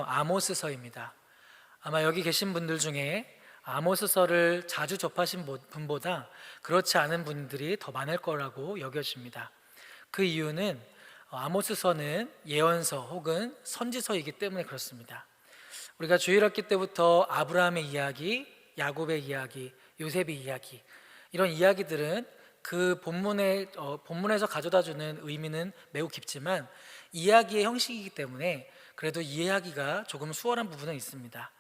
아모스서입니다. 아마 여기 계신 분들 중에 아모스서를 자주 접하신 분보다 그렇지 않은 분들이 더 많을 거라고 여겨집니다. 그 이유는 아모스서는 예언서 혹은 선지서이기 때문에 그렇습니다. 우리가 주일학기 때부터 아브라함의 이야기, 야곱의 이야기, 요셉의 이야기, 이런 이야기들은 그 본문에서 가져다 주는 의미는 매우 깊지만 이야기의 형식이기 때문에 그래도 이해하기가 조금 수월한 부분은 있습니다.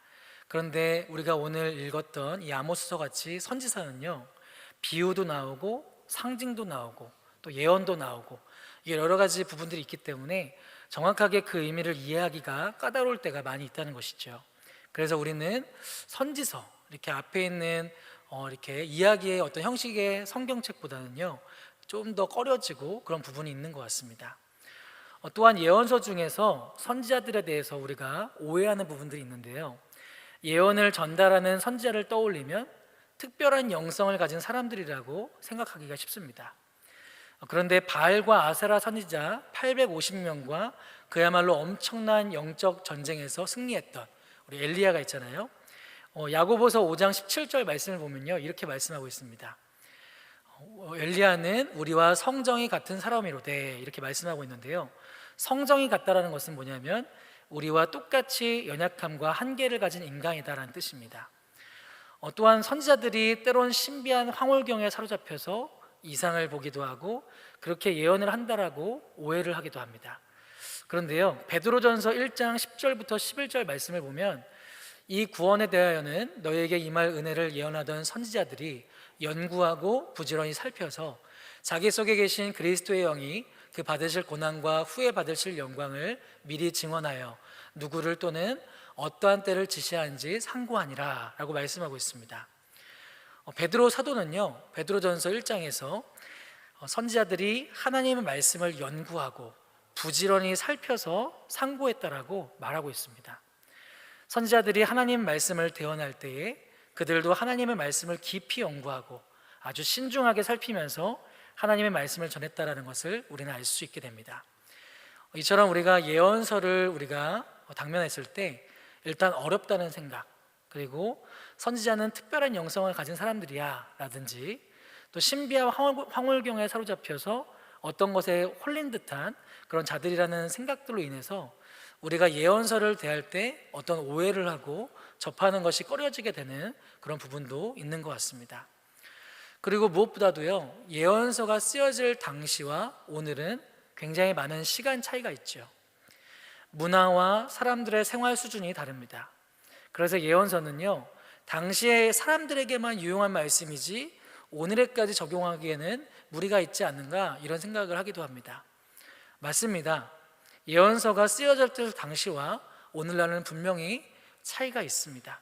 그런데 우리가 오늘 읽었던 이 아모스서 같이 선지서는요, 비유도 나오고 상징도 나오고 또 예언도 나오고 이게 여러 가지 부분들이 있기 때문에 정확하게 그 의미를 이해하기가 까다로울 때가 많이 있다는 것이죠. 그래서 우리는 선지서, 이렇게 앞에 있는 이렇게 이야기의 어떤 형식의 성경책보다는요, 좀 더 꺼려지고 그런 부분이 있는 것 같습니다. 또한 예언서 중에서 선지자들에 대해서 우리가 오해하는 부분들이 있는데요, 예언을 전달하는 선지자를 떠올리면 특별한 영성을 가진 사람들이라고 생각하기가 쉽습니다. 그런데 바알과 아세라 선지자 850명과 그야말로 엄청난 영적 전쟁에서 승리했던 우리 엘리야가 있잖아요. 야고보서 5장 17절 말씀을 보면요, 이렇게 말씀하고 있습니다. 엘리야는 우리와 성정이 같은 사람이로되, 이렇게 말씀하고 있는데요, 성정이 같다라는 것은 뭐냐면 우리와 똑같이 연약함과 한계를 가진 인간이다라는 뜻입니다. 또한 선지자들이 때론 신비한 황홀경에 사로잡혀서 이상을 보기도 하고 그렇게 예언을 한다라고 오해를 하기도 합니다. 그런데요, 베드로전서 1장 10절부터 11절 말씀을 보면 이 구원에 대하여는 너에게 임할 은혜를 예언하던 선지자들이 연구하고 부지런히 살펴서 자기 속에 계신 그리스도의 영이 그 받으실 고난과 후에 받으실 영광을 미리 증언하여 누구를 또는 어떠한 때를 지시하는지 상고하니라 라고 말씀하고 있습니다. 베드로 사도는요, 베드로전서 1장에서 선지자들이 하나님의 말씀을 연구하고 부지런히 살펴서 상고했다라고 말하고 있습니다. 선지자들이 하나님 말씀을 대언할 때에 그들도 하나님의 말씀을 깊이 연구하고 아주 신중하게 살피면서 하나님의 말씀을 전했다라는 것을 우리는 알 수 있게 됩니다. 이처럼 우리가 예언서를 우리가 당면했을 때 일단 어렵다는 생각, 그리고 선지자는 특별한 영성을 가진 사람들이야 라든지, 또 신비한 황홀경에 사로잡혀서 어떤 것에 홀린 듯한 그런 자들이라는 생각들로 인해서 우리가 예언서를 대할 때 어떤 오해를 하고 접하는 것이 꺼려지게 되는 그런 부분도 있는 것 같습니다. 그리고 무엇보다도요, 예언서가 쓰여질 당시와 오늘은 굉장히 많은 시간 차이가 있죠. 문화와 사람들의 생활 수준이 다릅니다. 그래서 예언서는요, 당시의 사람들에게만 유용한 말씀이지 오늘에까지 적용하기에는 무리가 있지 않는가, 이런 생각을 하기도 합니다. 맞습니다. 예언서가 쓰여졌을 당시와 오늘날은 분명히 차이가 있습니다.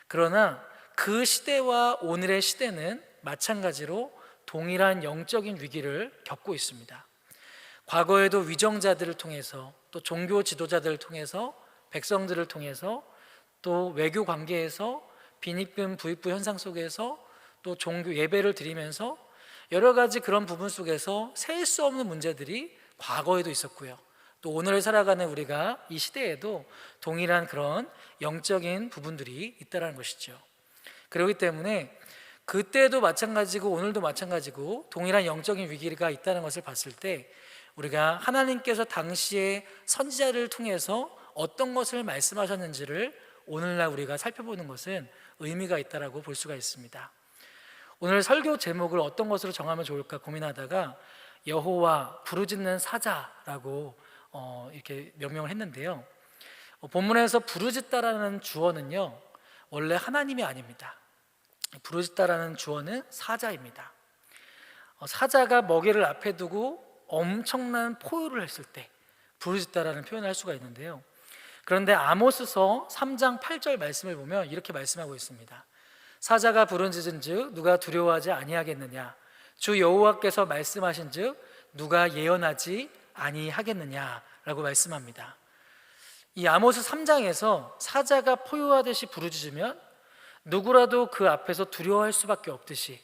그러나 그 시대와 오늘의 시대는 마찬가지로 동일한 영적인 위기를 겪고 있습니다. 과거에도 위정자들을 통해서, 또 종교 지도자들을 통해서, 백성들을 통해서, 또 외교 관계에서, 빈입금 부익부 현상 속에서, 또 종교 예배를 드리면서 여러 가지 그런 부분 속에서 셀 수 없는 문제들이 과거에도 있었고요, 또 오늘 살아가는 우리가 이 시대에도 동일한 그런 영적인 부분들이 있다는 것이죠. 그렇기 때문에 그때도 마찬가지고 오늘도 마찬가지고 동일한 영적인 위기가 있다는 것을 봤을 때 우리가 하나님께서 당시에 선지자를 통해서 어떤 것을 말씀하셨는지를 오늘날 우리가 살펴보는 것은 의미가 있다고 볼 수가 있습니다. 오늘 설교 제목을 어떤 것으로 정하면 좋을까 고민하다가 여호와 부르짖는 사자라고 이렇게 명명을 했는데요, 본문에서 부르짖다라는 주어는요, 원래 하나님이 아닙니다. 부르짖다라는 주어는 사자입니다. 사자가 먹이를 앞에 두고 엄청난 포효를 했을 때 부르짖다라는 표현을 할 수가 있는데요, 그런데 아모스서 3장 8절 말씀을 보면 이렇게 말씀하고 있습니다. 사자가 부르짖은즉 누가 두려워하지 아니하겠느냐, 주 여호와께서 말씀하신즉 누가 예언하지 아니하겠느냐라고 말씀합니다. 이 아모스 3장에서 사자가 포효하듯이 부르짖으면 누구라도 그 앞에서 두려워할 수밖에 없듯이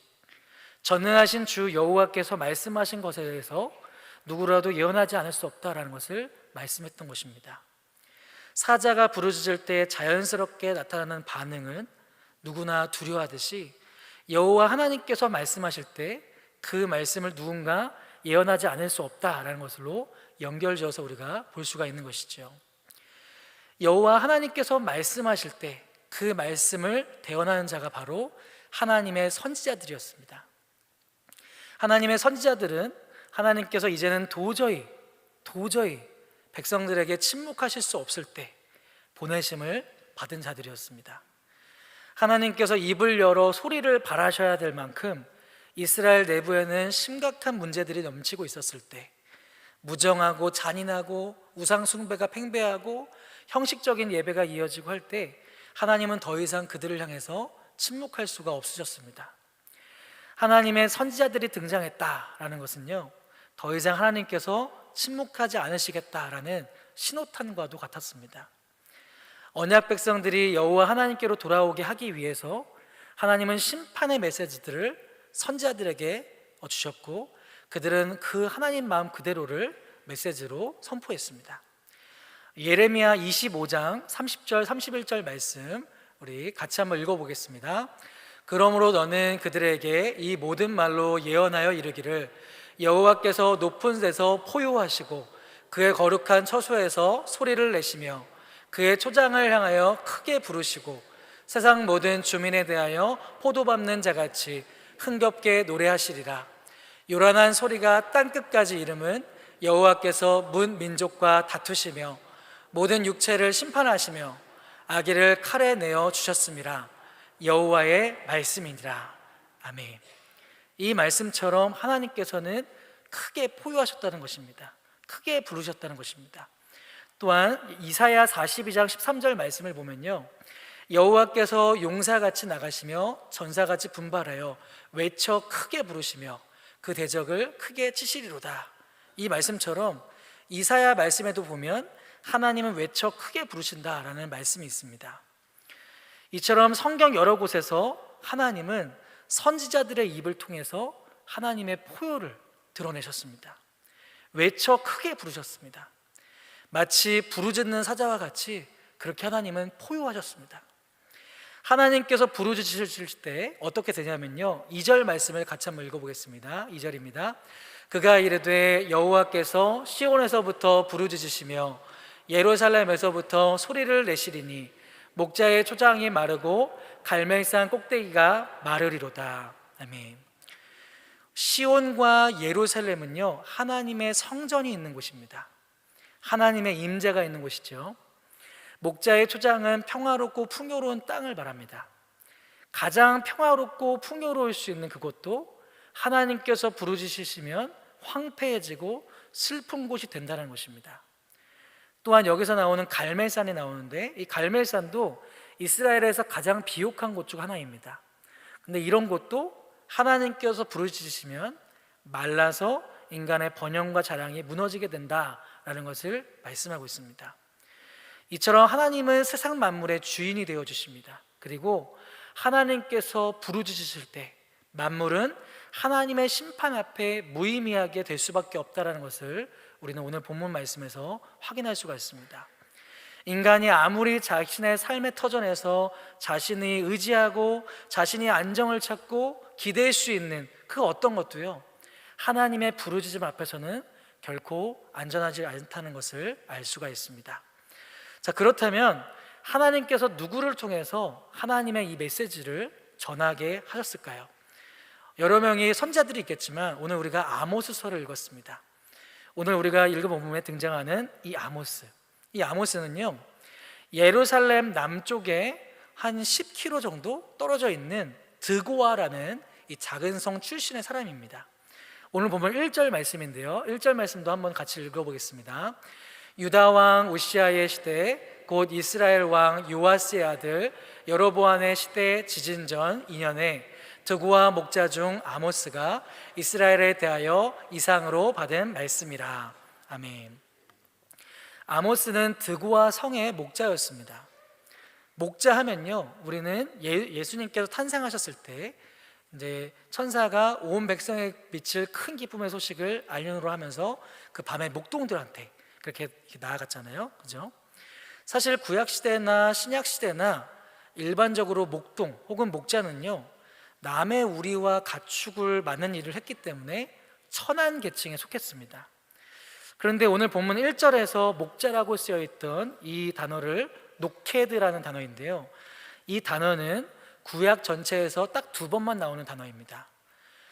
전능하신 주 여호와께서 말씀하신 것에 대해서 누구라도 예언하지 않을 수 없다라는 것을 말씀했던 것입니다. 사자가 부르짖을 때 자연스럽게 나타나는 반응은 누구나 두려워하듯이 여호와 하나님께서 말씀하실 때 그 말씀을 누군가 예언하지 않을 수 없다라는 것으로 연결지어서 우리가 볼 수가 있는 것이죠. 여호와 하나님께서 말씀하실 때 그 말씀을 대언하는 자가 바로 하나님의 선지자들이었습니다. 하나님의 선지자들은 하나님께서 이제는 도저히 백성들에게 침묵하실 수 없을 때 보내심을 받은 자들이었습니다. 하나님께서 입을 열어 소리를 발하셔야 될 만큼 이스라엘 내부에는 심각한 문제들이 넘치고 있었을 때, 무정하고 잔인하고 우상 숭배가 팽배하고 형식적인 예배가 이어지고 할 때 하나님은 더 이상 그들을 향해서 침묵할 수가 없으셨습니다. 하나님의 선지자들이 등장했다라는 것은요, 더 이상 하나님께서 침묵하지 않으시겠다라는 신호탄과도 같았습니다. 언약 백성들이 여호와 하나님께로 돌아오게 하기 위해서 하나님은 심판의 메시지들을 선지자들에게 주셨고, 그들은 그 하나님 마음 그대로를 메시지로 선포했습니다. 예레미야 25장 30절 31절 말씀 우리 같이 한번 읽어보겠습니다. 그러므로 너는 그들에게 이 모든 말로 예언하여 이르기를, 여호와께서 높은 데서 포효하시고 그의 거룩한 처소에서 소리를 내시며 그의 초장을 향하여 크게 부르시고 세상 모든 주민에 대하여 포도 밟는 자같이 흥겹게 노래하시리라. 요란한 소리가 땅끝까지 이름은 여호와께서 문 민족과 다투시며 모든 육체를 심판하시며 아기를 칼에 내어 주셨음이라. 여호와의 말씀이니라. 아멘. 이 말씀처럼 하나님께서는 크게 포효하셨다는 것입니다. 크게 부르셨다는 것입니다. 또한 이사야 42장 13절 말씀을 보면요, 여호와께서 용사같이 나가시며 전사같이 분발하여 외쳐 크게 부르시며 그 대적을 크게 치시리로다. 이 말씀처럼 이사야 말씀에도 보면 하나님은 외쳐 크게 부르신다라는 말씀이 있습니다. 이처럼 성경 여러 곳에서 하나님은 선지자들의 입을 통해서 하나님의 포효를 드러내셨습니다. 외쳐 크게 부르셨습니다. 마치 부르짖는 사자와 같이 그렇게 하나님은 포효하셨습니다. 하나님께서 부르짖으실 때 어떻게 되냐면요, 2절 말씀을 같이 한번 읽어보겠습니다. 2절입니다. 그가 이르되 여호와께서 시온에서부터 부르짖으시며 예루살렘에서부터 소리를 내시리니 목자의 초장이 마르고 갈멜산 꼭대기가 마르리로다. 아멘. 시온과 예루살렘은요, 하나님의 성전이 있는 곳입니다. 하나님의 임재가 있는 곳이죠. 목자의 초장은 평화롭고 풍요로운 땅을 말합니다. 가장 평화롭고 풍요로울 수 있는 그곳도 하나님께서 부르짖으시면 황폐해지고 슬픈 곳이 된다는 것입니다. 또한 여기서 나오는 갈멜산이 나오는데, 이 갈멜산도 이스라엘에서 가장 비옥한 곳 중 하나입니다. 근데 이런 곳도 하나님께서 부르짖으시면 말라서 인간의 번영과 자랑이 무너지게 된다라는 것을 말씀하고 있습니다. 이처럼 하나님은 세상 만물의 주인이 되어 주십니다. 그리고 하나님께서 부르짖으실 때 만물은 하나님의 심판 앞에 무의미하게 될 수밖에 없다는 것을 우리는 오늘 본문 말씀에서 확인할 수가 있습니다. 인간이 아무리 자신의 삶의 터전에서 자신이 의지하고 자신이 안정을 찾고 기댈 수 있는 그 어떤 것도요, 하나님의 부르짖음 앞에서는 결코 안전하지 않다는 것을 알 수가 있습니다. 자, 그렇다면 하나님께서 누구를 통해서 하나님의 이 메시지를 전하게 하셨을까요? 여러 명의 선지자들이 있겠지만 오늘 우리가 아모스서를 읽었습니다. 오늘 우리가 읽어본 부분에 등장하는 이 아모스는요, 예루살렘 남쪽에 한 10km 정도 떨어져 있는 드고아라는 이 작은 성 출신의 사람입니다. 오늘 보면 1절 말씀인데요, 1절 말씀도 한번 같이 읽어보겠습니다. 유다 왕 우시아의 시대 곧 이스라엘 왕 요아스의 아들 여로보암의 시대 지진 전 2년에 드고아 목자 중 아모스가 이스라엘에 대하여 이상으로 받은 말씀이라. 아멘. 아모스는 드고아 성의 목자였습니다. 목자하면요, 우리는 예수님께서 탄생하셨을 때 이제 천사가 온 백성에 미칠 큰 기쁨의 소식을 알림으로 하면서 그 밤에 목동들한테 그렇게 나아갔잖아요, 그죠? 사실 구약 시대나 신약 시대나 일반적으로 목동 혹은 목자는요, 남의 우리와 가축을 맡는 일을 했기 때문에 천한 계층에 속했습니다. 그런데 오늘 본문 1절에서 목자라고 쓰여 있던 이 단어를 노케드라는 단어인데요, 이 단어는 구약 전체에서 딱 2번만 나오는 단어입니다.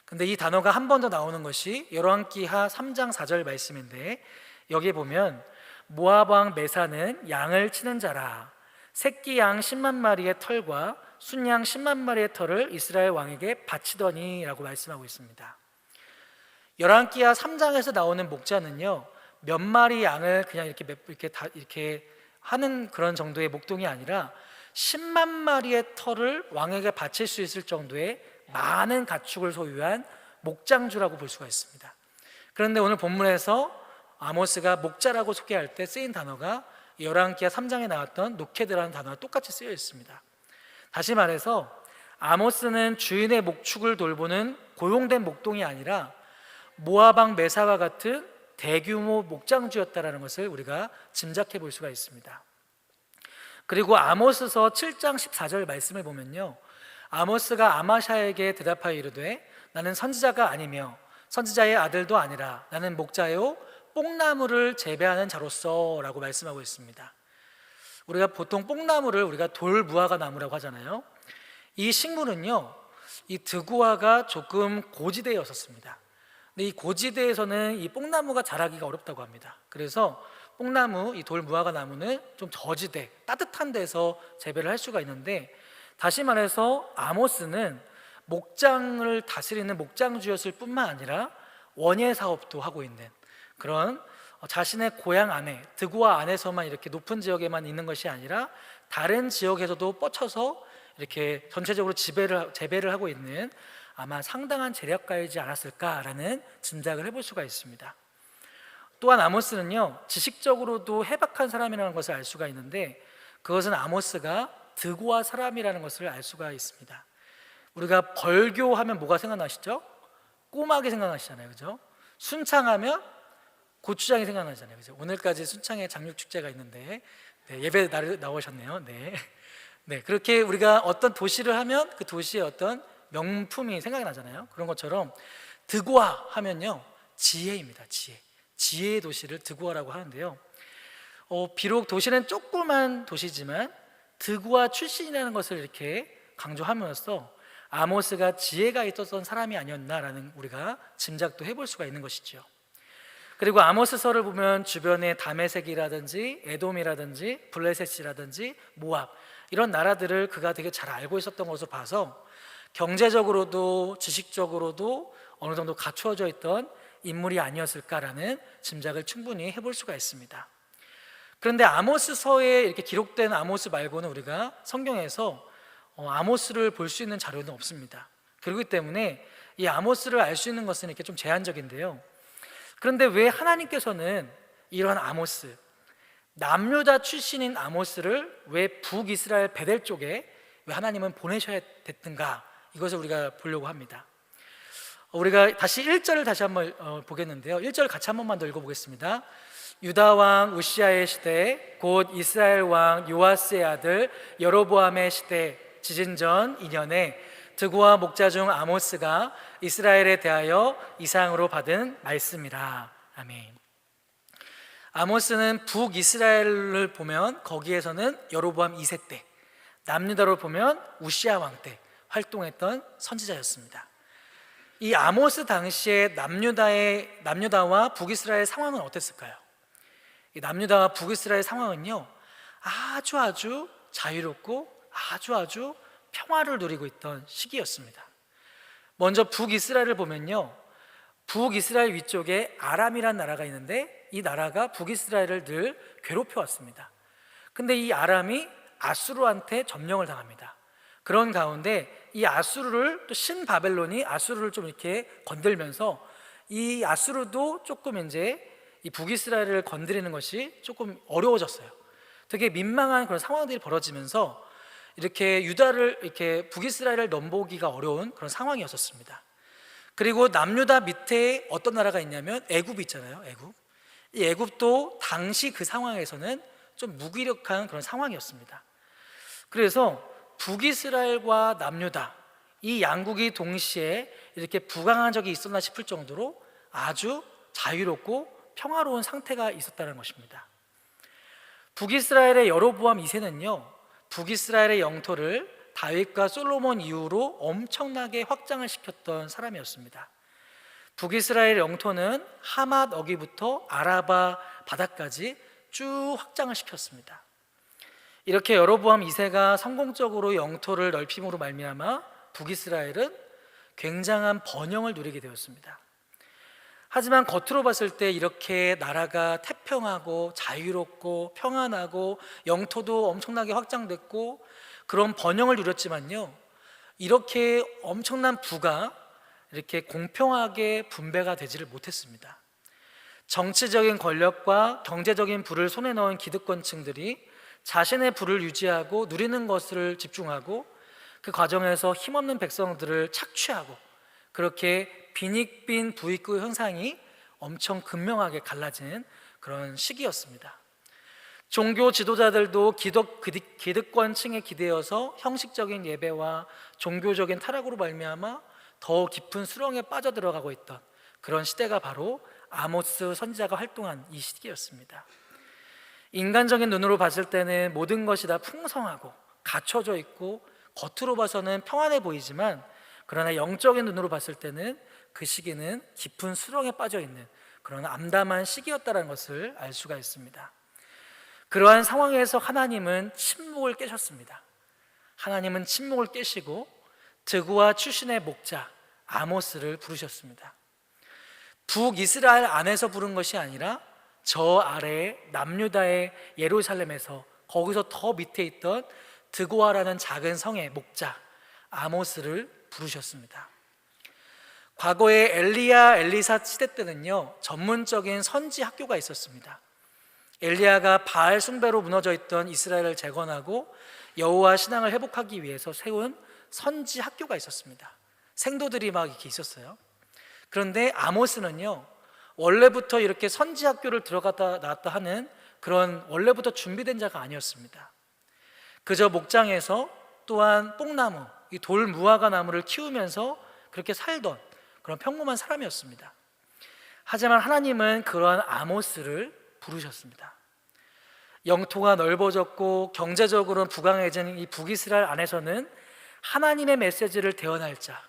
근데 이 단어가 한 번 더 나오는 것이 열왕기하 3장 4절 말씀인데, 여기에 보면 모압 왕 메사는 양을 치는 자라, 새끼 양 10만 마리의 털과 순양 10만 마리의 털을 이스라엘 왕에게 바치더니 라고 말씀하고 있습니다. 열왕기하 3장에서 나오는 목자는요, 몇 마리 양을 그냥 이렇게 하는 그런 정도의 목동이 아니라 10만 마리의 털을 왕에게 바칠 수 있을 정도의 많은 가축을 소유한 목장주라고 볼 수가 있습니다. 그런데 오늘 본문에서 아모스가 목자라고 소개할 때 쓰인 단어가 열왕기하 3장에 나왔던 노케드라는 단어와 똑같이 쓰여 있습니다. 다시 말해서 아모스는 주인의 목축을 돌보는 고용된 목동이 아니라 모압 왕 메사와 같은 대규모 목장주였다라는 것을 우리가 짐작해 볼 수가 있습니다. 그리고 아모스서 7장 14절 말씀을 보면요, 아모스가 아마샤에게 대답하여 이르되 나는 선지자가 아니며 선지자의 아들도 아니라 나는 목자요 뽕나무를 재배하는 자로서 라고 말씀하고 있습니다. 우리가 보통 뽕나무를 우리가 돌무화과 나무라고 하잖아요. 이 식물은요, 이 드구화가 조금 고지대였었습니다. 근데 이 고지대에서는 이 뽕나무가 자라기가 어렵다고 합니다. 그래서 뽕나무, 이 돌무화과 나무는 좀 저지대, 따뜻한 데서 재배를 할 수가 있는데, 다시 말해서 아모스는 목장을 다스리는 목장주였을 뿐만 아니라 원예 사업도 하고 있는 그런 자신의 고향 안에, 드구화 안에서만 이렇게 높은 지역에만 있는 것이 아니라 다른 지역에서도 뻗쳐서 이렇게 전체적으로 재배를 하고 있는 아마 상당한 재력가이지 않았을까라는 짐작을 해볼 수가 있습니다. 또한 아모스는요, 지식적으로도 해박한 사람이라는 것을 알 수가 있는데, 그것은 아모스가 드구화 사람이라는 것을 알 수가 있습니다. 우리가 벌교하면 뭐가 생각나시죠? 꼬막이 생각나시잖아요, 그죠? 순창하면 고추장이 생각나잖아요, 그죠? 오늘까지 순창에 장육축제가 있는데, 네, 예배 날 나오셨네요. 네. 네, 그렇게 우리가 어떤 도시를 하면 그 도시의 어떤 명품이 생각이 나잖아요. 그런 것처럼 드구화 하면요, 지혜입니다. 지혜의 도시를 드구화라고 하는데요, 비록 도시는 조그만 도시지만 드구화 출신이라는 것을 이렇게 강조함으로써 아모스가 지혜가 있었던 사람이 아니었나라는 우리가 짐작도 해볼 수가 있는 것이죠. 그리고 아모스서를 보면 주변에 다메섹이라든지 에돔이라든지 블레셋이라든지 모압, 이런 나라들을 그가 되게 잘 알고 있었던 것으로 봐서 경제적으로도 지식적으로도 어느 정도 갖추어져 있던 인물이 아니었을까라는 짐작을 충분히 해볼 수가 있습니다. 그런데 아모스서에 이렇게 기록된 아모스 말고는 우리가 성경에서 아모스를 볼 수 있는 자료는 없습니다. 그렇기 때문에 이 아모스를 알 수 있는 것은 이렇게 좀 제한적인데요, 그런데 왜 하나님께서는 이런 아모스, 남유다 출신인 아모스를 왜 북이스라엘 베델 쪽에 왜 하나님은 보내셔야 됐던가, 이것을 우리가 보려고 합니다. 우리가 다시 1절을 다시 한번 보겠는데요, 1절 같이 한 번만 더 읽어보겠습니다. 유다 왕 우시아의 시대, 곧 이스라엘 왕 요아스의 아들 여로보암의 시대, 지진 전 2년에 드구와 목자 중 아모스가 이스라엘에 대하여 이상으로 받은 말씀이라. 아멘. 아모스는 북이스라엘을 보면 거기에서는 여로보암 2세 때, 남유다로 보면 우시아 왕 때 활동했던 선지자였습니다. 이 아모스 당시에 남유다와 북이스라엘 상황은 어땠을까요? 이 남유다와 북이스라엘 상황은요, 아주 자유롭고 아주 평화를 누리고 있던 시기였습니다. 먼저 북이스라엘을 보면요, 북이스라엘 위쪽에 아람이란 나라가 있는데 이 나라가 북이스라엘을 늘 괴롭혀 왔습니다. 근데 이 아람이 아수르한테 점령을 당합니다. 그런 가운데 이 아수르를, 또 신바벨론이 아수르를 좀 이렇게 건들면서 이 아수르도 조금 이제 이 북이스라엘을 건드리는 것이 조금 어려워졌어요. 되게 민망한 그런 상황들이 벌어지면서 이렇게 유다를, 이렇게 북이스라엘을 넘보기가 어려운 그런 상황이었었습니다. 그리고 남유다 밑에 어떤 나라가 있냐면 애굽이 있잖아요. 이 애굽도 당시 그 상황에서는 좀 무기력한 그런 상황이었습니다. 그래서 북이스라엘과 남유다 이 양국이 동시에 이렇게 부강한 적이 있었나 싶을 정도로 아주 자유롭고 평화로운 상태가 있었다는 것입니다. 북이스라엘의 여로보암 2세는요, 북이스라엘의 영토를 다윗과 솔로몬 이후로 엄청나게 확장을 시켰던 사람이었습니다. 북이스라엘 영토는 하맛 어기부터 아라바 바다까지 쭉 확장을 시켰습니다. 이렇게 여로보암 2세가 성공적으로 영토를 넓힘으로 말미암아 북이스라엘은 굉장한 번영을 누리게 되었습니다. 하지만 겉으로 봤을 때 이렇게 나라가 태평하고 자유롭고 평안하고 영토도 엄청나게 확장됐고 그런 번영을 누렸지만요, 이렇게 엄청난 부가 이렇게 공평하게 분배가 되지를 못했습니다. 정치적인 권력과 경제적인 부를 손에 넣은 기득권층들이 자신의 부를 유지하고 누리는 것을 집중하고 그 과정에서 힘없는 백성들을 착취하고 그렇게 빈익빈 부익부 현상이 엄청 극명하게 갈라진 그런 시기였습니다. 종교 지도자들도 기득권층에 기대어서 형식적인 예배와 종교적인 타락으로 말미암아 더 깊은 수렁에 빠져들어가고 있던 그런 시대가 바로 아모스 선지자가 활동한 이 시기였습니다. 인간적인 눈으로 봤을 때는 모든 것이 다 풍성하고 갖춰져 있고 겉으로 봐서는 평안해 보이지만, 그러나 영적인 눈으로 봤을 때는 그 시기는 깊은 수렁에 빠져 있는 그런 암담한 시기였다는 것을 알 수가 있습니다. 그러한 상황에서 하나님은 침묵을 깨셨습니다. 하나님은 침묵을 깨시고 드고와 출신의 목자 아모스를 부르셨습니다. 북이스라엘 안에서 부른 것이 아니라 저 아래에 남유다의 예루살렘에서, 거기서 더 밑에 있던 드고아라는 작은 성의 목자 아모스를 부르셨습니다. 과거에 엘리야 엘리사 시대 때는요, 전문적인 선지 학교가 있었습니다. 엘리야가 바알 숭배로 무너져 있던 이스라엘을 재건하고 여호와 신앙을 회복하기 위해서 세운 선지 학교가 있었습니다. 생도들이 막 이렇게 있었어요. 그런데 아모스는요, 원래부터 이렇게 선지 학교를 들어갔다 나왔다 하는 그런 원래부터 준비된 자가 아니었습니다. 그저 목장에서 또한 뽕나무, 이 돌 무화과 나무를 키우면서 그렇게 살던 그런 평범한 사람이었습니다. 하지만 하나님은 그러한 아모스를 부르셨습니다. 영토가 넓어졌고 경제적으로 부강해진 이 북이스라엘 안에서는 하나님의 메시지를 대언할 자,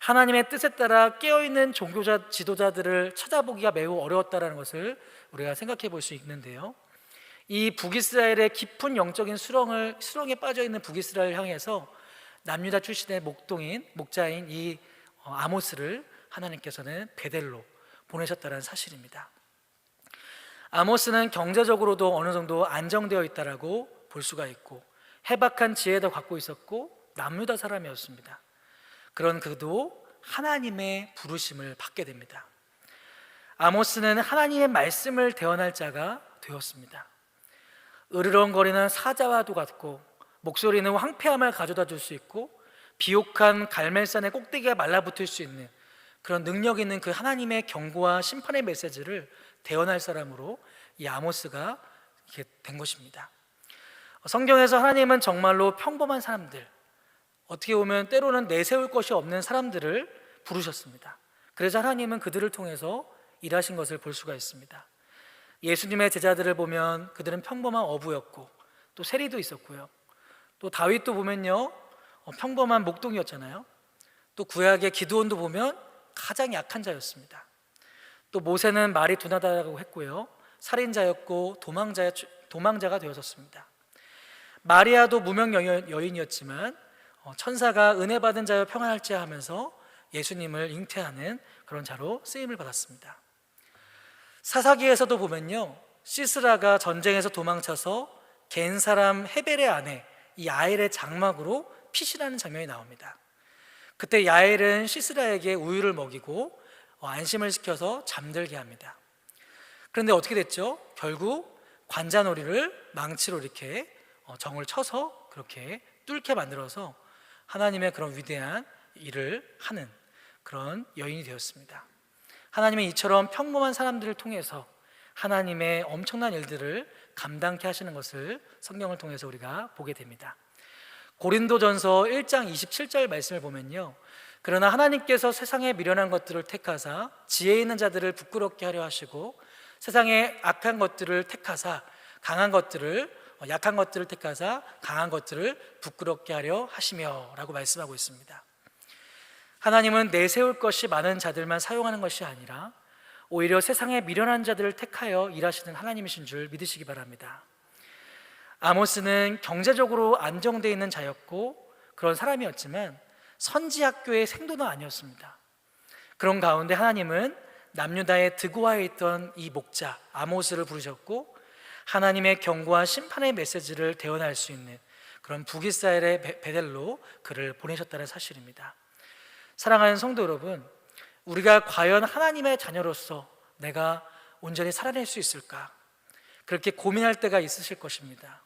하나님의 뜻에 따라 깨어있는 종교자 지도자들을 찾아보기가 매우 어려웠다는 것을 우리가 생각해 볼 수 있는데요, 이 북이스라엘의 깊은 영적인 수렁에 빠져있는 북이스라엘을 향해서 남유다 출신의 목자인 이 아모스를 하나님께서는 베델로 보내셨다는 사실입니다. 아모스는 경제적으로도 어느 정도 안정되어 있다라고 볼 수가 있고 해박한 지혜도 갖고 있었고 남유다 사람이었습니다. 그런 그도 하나님의 부르심을 받게 됩니다. 아모스는 하나님의 말씀을 대언할 자가 되었습니다. 으르렁거리는 사자와도 같고 목소리는 황폐함을 가져다 줄 수 있고 비옥한 갈멜산의 꼭대기가 말라붙을 수 있는 그런 능력 있는 그 하나님의 경고와 심판의 메시지를 대언할 사람으로 이 아모스가 이렇게 된 것입니다. 성경에서 하나님은 정말로 평범한 사람들, 어떻게 보면 때로는 내세울 것이 없는 사람들을 부르셨습니다. 그래서 하나님은 그들을 통해서 일하신 것을 볼 수가 있습니다. 예수님의 제자들을 보면 그들은 평범한 어부였고 또 세리도 있었고요, 또 다윗도 보면요 평범한 목동이었잖아요. 또 구약의 기드온도 보면 가장 약한 자였습니다. 또 모세는 말이 둔하다고 했고요, 살인자였고 도망자가 되었었습니다. 마리아도 무명 여인이었지만 천사가 은혜 받은 자여 평안할지 하면서 예수님을 잉태하는 그런 자로 쓰임을 받았습니다. 사사기에서도 보면요, 시스라가 전쟁에서 도망쳐서 겐 사람 헤벨의 아내 이 야엘의 장막으로 피신하는 장면이 나옵니다. 그때 야엘은 시스라에게 우유를 먹이고 안심을 시켜서 잠들게 합니다. 그런데 어떻게 됐죠? 결국 관자놀이를 망치로 이렇게 정을 쳐서 그렇게 뚫게 만들어서 하나님의 그런 위대한 일을 하는 그런 여인이 되었습니다. 하나님은 이처럼 평범한 사람들을 통해서 하나님의 엄청난 일들을 감당케 하시는 것을 성경을 통해서 우리가 보게 됩니다. 고린도전서 1장 27절 말씀을 보면요, 그러나 하나님께서 세상에 미련한 것들을 택하사 지혜 있는 자들을 부끄럽게 하려 하시고 세상의 악한 것들을 택하사 약한 것들을 택하사 강한 것들을 부끄럽게 하려 하시며 라고 말씀하고 있습니다. 하나님은 내세울 것이 많은 자들만 사용하는 것이 아니라 오히려 세상에 미련한 자들을 택하여 일하시는 하나님이신 줄 믿으시기 바랍니다. 아모스는 경제적으로 안정되어 있는 자였고 그런 사람이었지만 선지학교의 생도는 아니었습니다. 그런 가운데 하나님은 남유다의 드고아에 있던 이 목자 아모스를 부르셨고 하나님의 경고와 심판의 메시지를 대언할 수 있는 그런 북이스라엘의 베델로 그를 보내셨다는 사실입니다. 사랑하는 성도 여러분, 우리가 과연 하나님의 자녀로서 내가 온전히 살아낼 수 있을까? 그렇게 고민할 때가 있으실 것입니다.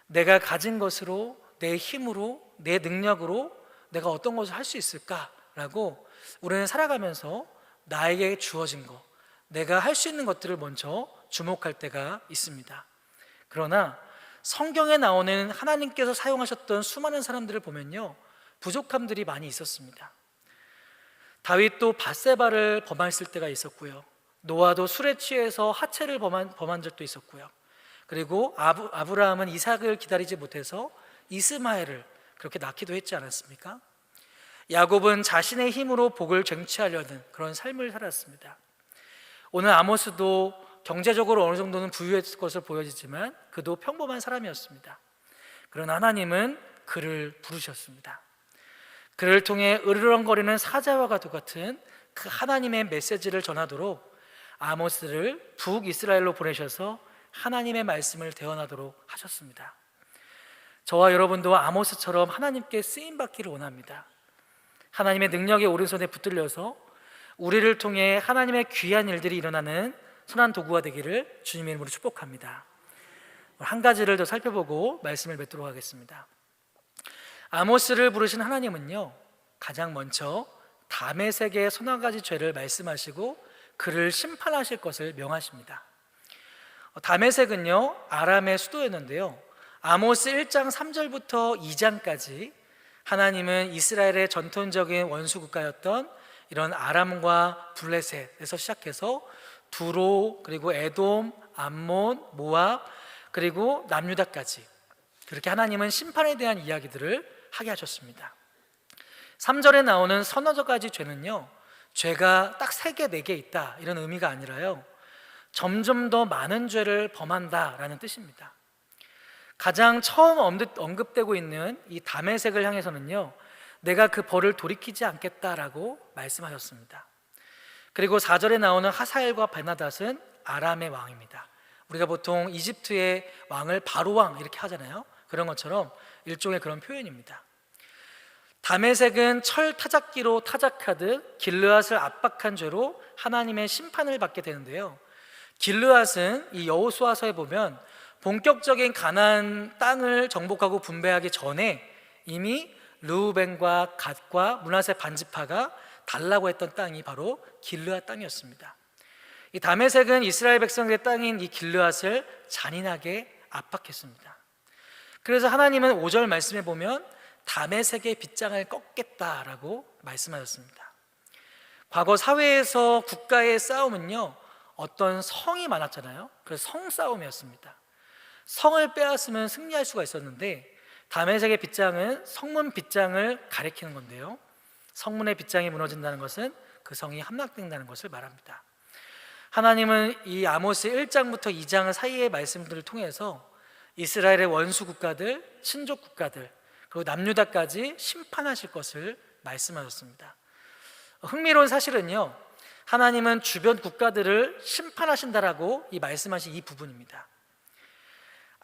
내가 가진 것으로, 내 힘으로, 내 능력으로 내가 어떤 것을 할 수 있을까라고 우리는 살아가면서 나에게 주어진 것, 내가 할 수 있는 것들을 먼저 주목할 때가 있습니다. 그러나 성경에 나오는 하나님께서 사용하셨던 수많은 사람들을 보면요, 부족함들이 많이 있었습니다. 다윗도 밧세바를 범했을 때가 있었고요, 노아도 술에 취해서 하체를 범한 적도 있었고요, 그리고 아브라함은 이삭을 기다리지 못해서 이스마엘을 그렇게 낳기도 했지 않았습니까? 야곱은 자신의 힘으로 복을 쟁취하려는 그런 삶을 살았습니다. 오늘 아모스도 경제적으로 어느 정도는 부유했을 것으로 보여지지만 그도 평범한 사람이었습니다. 그러나 하나님은 그를 부르셨습니다. 그를 통해 으르렁거리는 사자와 같은 그 하나님의 메시지를 전하도록 아모스를 북이스라엘로 보내셔서 하나님의 말씀을 대언하도록 하셨습니다. 저와 여러분도 아모스처럼 하나님께 쓰임받기를 원합니다. 하나님의 능력의 오른손에 붙들려서 우리를 통해 하나님의 귀한 일들이 일어나는 선한 도구가 되기를 주님의 이름으로 축복합니다. 한 가지를 더 살펴보고 말씀을 맺도록 하겠습니다. 아모스를 부르신 하나님은요, 가장 먼저 다메섹의 서너 가지 죄를 말씀하시고 그를 심판하실 것을 명하십니다. 다메섹은요, 아람의 수도였는데요, 아모스 1장 3절부터 2장까지 하나님은 이스라엘의 전통적인 원수 국가였던 이런 아람과 블레셋에서 시작해서 두로, 그리고 에돔, 암몬, 모압, 그리고 남유다까지 그렇게 하나님은 심판에 대한 이야기들을 하게 하셨습니다. 3절에 나오는 서너 가지 죄는요, 죄가 딱 3개, 4개 있다 이런 의미가 아니라요, 점점 더 많은 죄를 범한다라는 뜻입니다. 가장 처음 언급되고 있는 이 다메섹을 향해서는요, 내가 그 벌을 돌이키지 않겠다라고 말씀하셨습니다. 그리고 4절에 나오는 하사엘과 베나닷은 아람의 왕입니다. 우리가 보통 이집트의 왕을 바로왕 이렇게 하잖아요. 그런 것처럼 일종의 그런 표현입니다. 다메섹은 철 타작기로 타작하듯 길르앗을 압박한 죄로 하나님의 심판을 받게 되는데요, 길르앗은 이 여호수아서에 보면 본격적인 가나안 땅을 정복하고 분배하기 전에 이미 르우벤과 갓과 므낫세 반지파가 달라고 했던 땅이 바로 길르앗 땅이었습니다. 이 다메섹은 이스라엘 백성의 땅인 이 길르앗을 잔인하게 압박했습니다. 그래서 하나님은 5절 말씀에 보면 다메섹의 빗장을 꺾겠다라고 말씀하셨습니다. 과거 사회에서 국가의 싸움은요, 어떤 성이 많았잖아요. 그래서 성싸움이었습니다. 성을 빼앗으면 승리할 수가 있었는데 다메섹의 빗장은 성문 빗장을 가리키는 건데요, 성문의 빗장이 무너진다는 것은 그 성이 함락된다는 것을 말합니다. 하나님은 이 아모스 1장부터 2장 사이의 말씀들을 통해서 이스라엘의 원수 국가들, 친족 국가들, 그리고 남유다까지 심판하실 것을 말씀하셨습니다. 흥미로운 사실은요, 하나님은 주변 국가들을 심판하신다라고 이 말씀하신 이 부분입니다.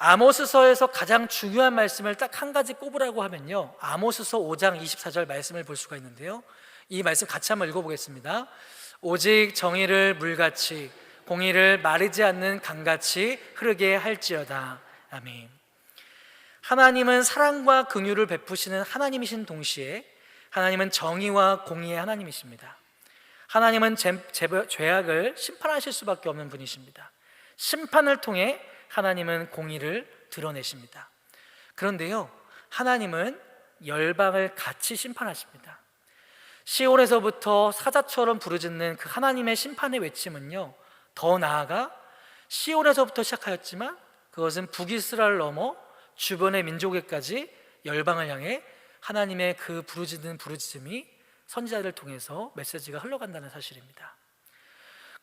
아모스서에서 가장 중요한 말씀을 딱 한 가지 꼽으라고 하면요, 아모스서 5장 24절 말씀을 볼 수가 있는데요, 이 말씀 같이 한번 읽어보겠습니다. 오직 정의를 물같이 공의를 마르지 않는 강같이 흐르게 할지어다. 아멘. 하나님은 사랑과 긍휼을 베푸시는 하나님이신 동시에 하나님은 정의와 공의의 하나님이십니다. 하나님은 죄악을 심판하실 수밖에 없는 분이십니다. 심판을 통해 하나님은 공의를 드러내십니다. 그런데요, 하나님은 열방을 같이 심판하십니다. 시온에서부터 사자처럼 부르짖는 그 하나님의 심판의 외침은요, 더 나아가 시온에서부터 시작하였지만 그것은 북이스라엘 넘어 주변의 민족에까지 열방을 향해 하나님의 그 부르짖는 부르짖음이 선지자들을 통해서 메시지가 흘러간다는 사실입니다.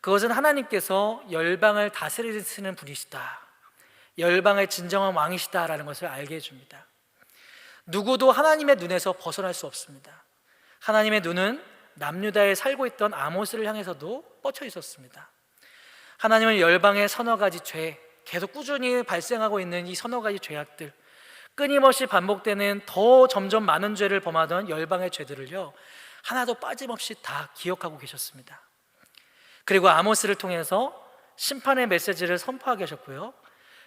그것은 하나님께서 열방을 다스리시는 분이시다, 열방의 진정한 왕이시다라는 것을 알게 해줍니다. 누구도 하나님의 눈에서 벗어날 수 없습니다. 하나님의 눈은 남유다에 살고 있던 아모스를 향해서도 뻗쳐 있었습니다. 하나님은 열방의 서너 가지 죄, 계속 꾸준히 발생하고 있는 이 서너 가지 죄악들, 끊임없이 반복되는 더 점점 많은 죄를 범하던 열방의 죄들을요, 하나도 빠짐없이 다 기억하고 계셨습니다. 그리고 아모스를 통해서 심판의 메시지를 선포하게 하셨고요,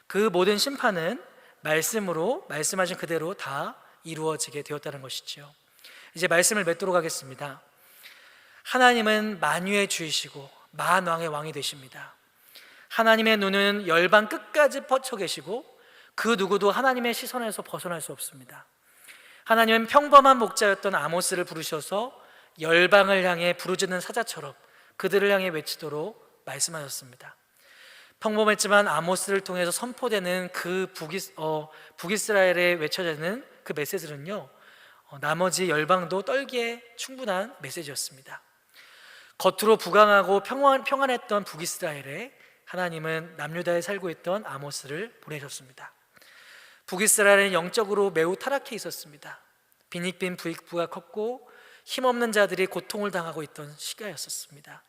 그 모든 심판은 말씀으로 말씀하신 그대로 다 이루어지게 되었다는 것이지요. 이제 말씀을 맺도록 하겠습니다. 하나님은 만유의 주이시고 만왕의 왕이 되십니다. 하나님의 눈은 열방 끝까지 뻗쳐 계시고 그 누구도 하나님의 시선에서 벗어날 수 없습니다. 하나님은 평범한 목자였던 아모스를 부르셔서 열방을 향해 부르짖는 사자처럼 그들을 향해 외치도록 말씀하셨습니다. 평범했지만 아모스를 통해서 선포되는 그 북이스라엘에 외쳐지는 그 메시지는요, 나머지 열방도 떨기에 충분한 메시지였습니다. 겉으로 부강하고 평안했던 북이스라엘에 하나님은 남유다에 살고 있던 아모스를 보내셨습니다. 북이스라엘은 영적으로 매우 타락해 있었습니다. 빈익빈 부익부가 컸고 힘없는 자들이 고통을 당하고 있던 시기였었습니다.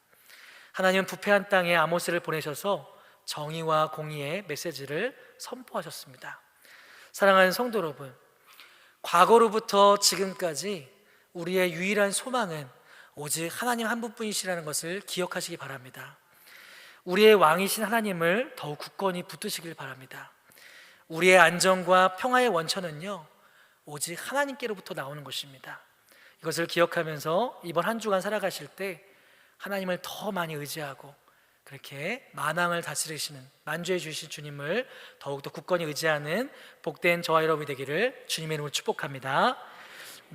하나님은 부패한 땅에 아모스를 보내셔서 정의와 공의의 메시지를 선포하셨습니다. 사랑하는 성도 여러분, 과거로부터 지금까지 우리의 유일한 소망은 오직 하나님 한 분뿐이시라는 것을 기억하시기 바랍니다. 우리의 왕이신 하나님을 더욱 굳건히 붙드시길 바랍니다. 우리의 안정과 평화의 원천은요, 오직 하나님께로부터 나오는 것입니다. 이것을 기억하면서 이번 한 주간 살아가실 때 하나님을 더 많이 의지하고 그렇게 만왕을 다스리시는 만주해 주신 주님을 더욱더 굳건히 의지하는 복된 저와 여러분이 되기를 주님의 이름으로 축복합니다.